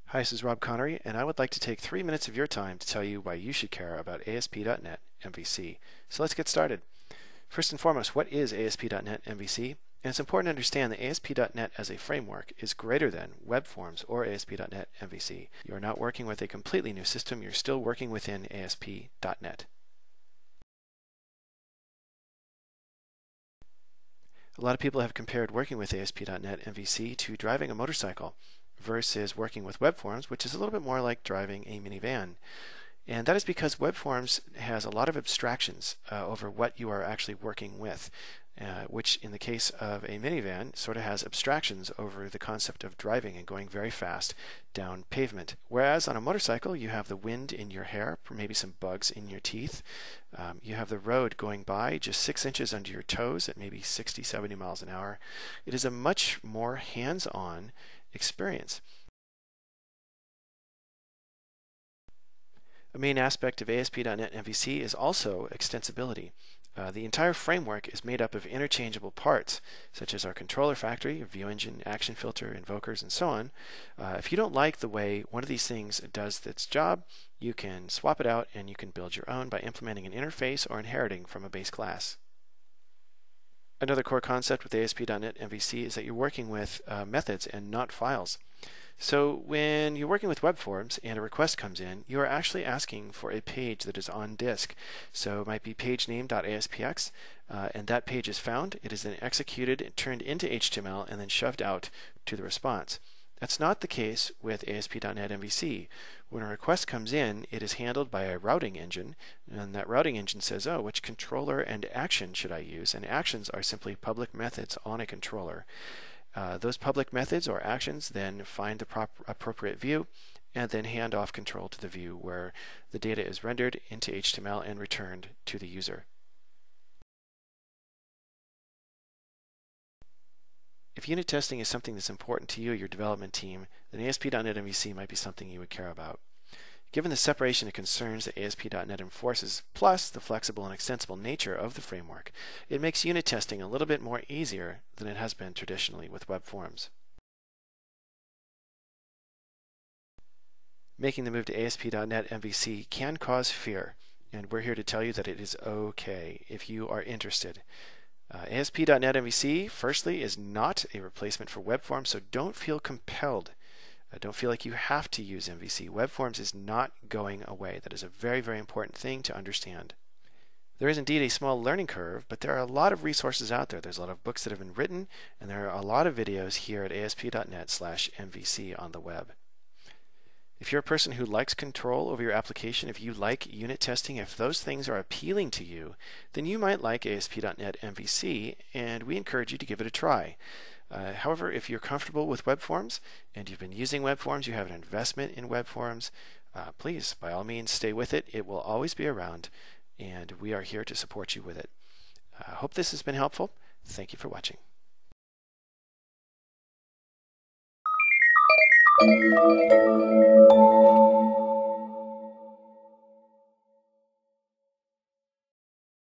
Hi, this is Rob Connery, and I would like to take 3 minutes of your time to tell you why you should care about ASP.NET MVC. So let's get started. First and foremost, what is ASP.NET MVC? And it's important to understand that ASP.NET as a framework is greater than Web Forms or ASP.NET MVC. You are not working with a completely new system, you're still working within ASP.NET. A lot of people have compared working with ASP.NET MVC to driving a motorcycle versus working with Web Forms, which is a little bit more like driving a minivan. And that is because Web Forms has a lot of abstractions over what you are actually working with, which in the case of a minivan sort of has abstractions over the concept of driving and going very fast down pavement. Whereas on a motorcycle, you have the wind in your hair, maybe some bugs in your teeth. You have the road going by just 6 inches under your toes at maybe 60, 70 miles an hour. It is a much more hands-on experience. A main aspect of ASP.NET MVC is also extensibility. The entire framework is made up of interchangeable parts, such as our controller factory, view engine, action filter, invokers, and so on. If you don't like the way one of these things does its job, you can swap it out and you can build your own by implementing an interface or inheriting from a base class. Another core concept with ASP.NET MVC is that you're working with methods and not files. So when you're working with web forms and a request comes in, you are actually asking for a page that is on disk. So it might be pagename.aspx, and that page is found. It is then executed, turned into HTML, and then shoved out to the response. That's not the case with ASP.NET MVC. When a request comes in, it is handled by a routing engine, and that routing engine says, oh, which controller and action should I use? And actions are simply public methods on a controller. Those public methods or actions then find the appropriate view and then hand off control to the view where the data is rendered into HTML and returned to the user. If unit testing is something that's important to you or your development team, then ASP.NET MVC might be something you would care about. Given the separation of concerns that ASP.NET enforces, plus the flexible and extensible nature of the framework, it makes unit testing a little bit more easier than it has been traditionally with web forms. Making the move to ASP.NET MVC can cause fear, and we're here to tell you that it is okay if you are interested. ASP.NET MVC, firstly, is not a replacement for web forms, so don't feel compelled. Don't feel like you have to use MVC. Web Forms is not going away. That is a very, very important thing to understand. There is indeed a small learning curve, but there are a lot of resources out there. There's a lot of books that have been written, and there are a lot of videos here at asp.net/MVC on the web. If you're a person who likes control over your application, if you like unit testing, if those things are appealing to you, then you might like ASP.NET MVC, and we encourage you to give it a try. However, if you're comfortable with web forms and you've been using web forms, you have an investment in web forms, please, by all means, stay with it. It will always be around, and we are here to support you with it. I hope this has been helpful. Thank you for watching.